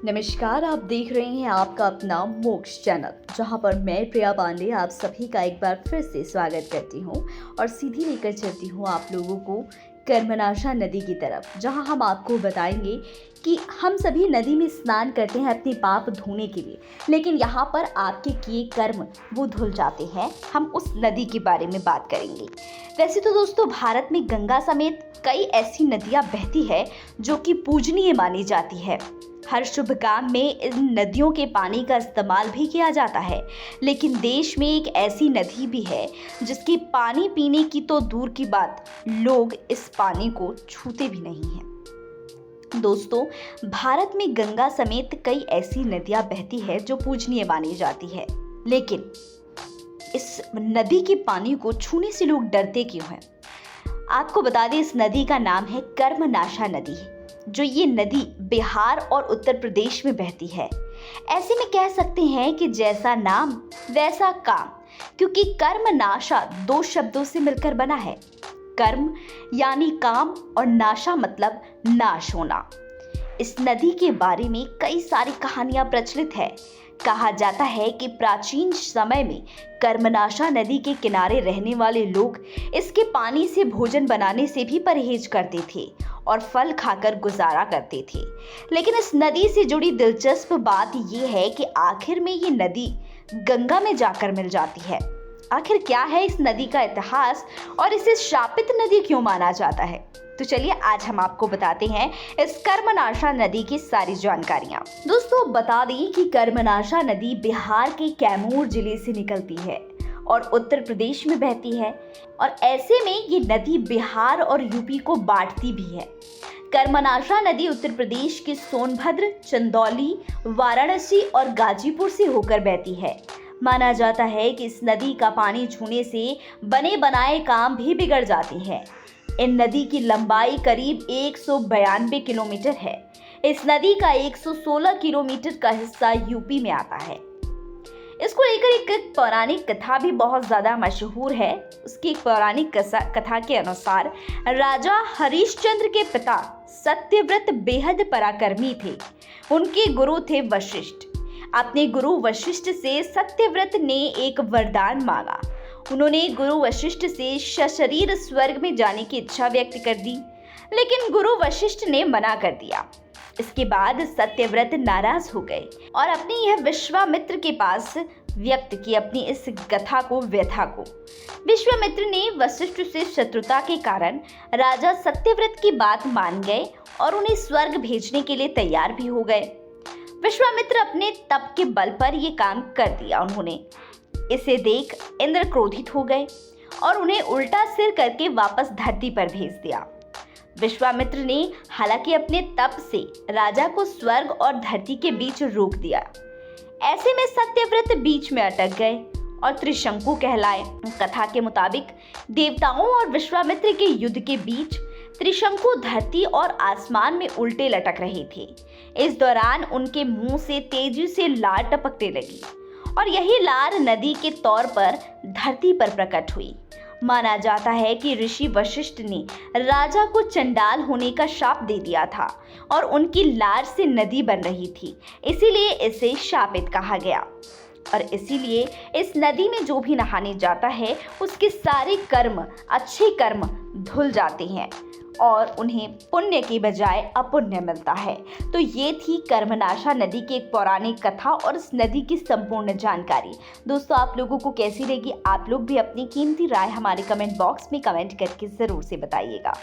नमस्कार, आप देख रहे हैं आपका अपना मोक्ष चैनल, जहां पर मैं प्रिया पांडे आप सभी का एक बार फिर से स्वागत करती हूं और सीधी लेकर चलती हूं आप लोगों को कर्मनाशा नदी की तरफ, जहां हम आपको बताएंगे कि हम सभी नदी में स्नान करते हैं अपने पाप धोने के लिए, लेकिन यहाँ पर आपके किए कर्म वो धुल जाते हैं। हम उस नदी के बारे में बात करेंगे। वैसे तो दोस्तों, भारत में गंगा समेत कई ऐसी नदियाँ बहती है जो कि पूजनीय मानी जाती है। हर शुभ काम में इन नदियों के पानी का इस्तेमाल भी किया जाता है, लेकिन देश में एक ऐसी नदी भी है जिसकी पानी पीने की तो दूर की बात, लोग इस पानी को छूते भी नहीं हैं। दोस्तों, भारत में गंगा समेत कई ऐसी नदियां बहती है जो पूजनीय मानी जाती है, लेकिन इस नदी के पानी को छूने से लोग डरते क्यों हैं? आपको बता दें, इस नदी का नाम है कर्मनाशा नदी, जो ये नदी बिहार और उत्तर प्रदेश में बहती है। ऐसे में कह सकते हैं कि जैसा नाम वैसा काम, क्योंकि कर्मनाशा दो शब्दों से मिलकर बना है। कर्म यानी काम और नाशा मतलब नाश होना। इस नदी के बारे में कई सारी कहानियां प्रचलित है। कहा जाता है कि प्राचीन समय में कर्मनाशा नदी के किनारे रहने वाले लोग इसके पानी से भोजन बनाने से भी परहेज करते थे और फल खाकर गुजारा करते थे। लेकिन इस नदी से जुड़ी दिलचस्प बात यह है कि आखिर में ये नदी गंगा में जाकर मिल जाती है। आखिर क्या है इस नदी का इतिहास और इसे शापित नदी क्यों माना जाता है? तो चलिए आज हम आपको बताते हैं इस कर्मनाशा नदी की सारी जानकारियां। दोस्तों, बता दें कि कर्मनाशा नदी बिहार के कैमूर जिले से निकलती है और उत्तर प्रदेश में बहती है, और ऐसे में ये नदी बिहार और यूपी को बांटती भी है। कर्मनाशा नदी उत्तर प्रदेश के सोनभद्र, चंदौली, वाराणसी और गाजीपुर से होकर बहती है। माना जाता है कि इस नदी का पानी छूने से बने बनाए काम भी बिगड़ जाते हैं। इन नदी की लंबाई करीब 192 किलोमीटर है। इस नदी का 116 किलोमीटर का हिस्सा यूपी में आता है। इसको लेकर एक पौराणिक कथा भी बहुत ज्यादा मशहूर है। उसकी एक पौराणिक कथा के अनुसार राजा हरिश्चंद्र के पिता सत्यव्रत बेहद पराक्रमी थे। उनके गुरु थे वशिष्ठ। अपने गुरु वशिष्ठ से सत्यव्रत ने एक वरदान मांगा। उन्होंने गुरु वशिष्ठ से सशरीर स्वर्ग में जाने की इच्छा व्यक्त कर दी, लेकिन गुरु वशिष्ठ ने मना कर दिया। इसके बाद सत्यव्रत नाराज हो गए और अपने यह विश्वामित्र के पास व्यक्त की अपनी इस व्यथा को। विश्वामित्र ने वशिष्ठ से शत्रुता के कारण राजा सत्यव्रत की बात मान गए और उन्हें स्वर्ग भेजने के लिए तैयार भी हो गए। विश्वामित्र अपने तप के बल पर यह काम कर दिया। उन्होंने इसे देख इंद्र क्रोधित हो गए और उन्हें उल्टा सिर करके वापस धरती पर भेज दिया। विश्वामित्र ने हालांकि अपने तप से राजा को स्वर्ग और धरती के बीच रोक दिया। ऐसे में सत्यव्रत बीच में अटक गए और त्रिशंकु कहलाए। कथा के मुताबिक देवताओं और विश्वामित्र के युद्ध के बीच त्रिशंकु धरती और आसमान में उल्टे लटक रहे थे। इस दौरान उनके मुंह से तेजी से लार टपकने लगी और यही लार नदी के तौर पर धरती पर प्रकट हुई। माना जाता है कि ऋषि वशिष्ठ ने राजा को चंडाल होने का शाप दे दिया था और उनकी लार से नदी बन रही थी, इसीलिए इसे शापित कहा गया। और इसीलिए इस नदी में जो भी नहाने जाता है उसके सारे कर्म, अच्छे कर्म धुल जाते हैं और उन्हें पुण्य की बजाय अपुण्य मिलता है। तो ये थी कर्मनाशा नदी की एक पौराणिक कथा और इस नदी की संपूर्ण जानकारी। दोस्तों, आप लोगों को कैसी लगी? आप लोग भी अपनी कीमती राय हमारे कमेंट बॉक्स में कमेंट करके ज़रूर से बताइएगा।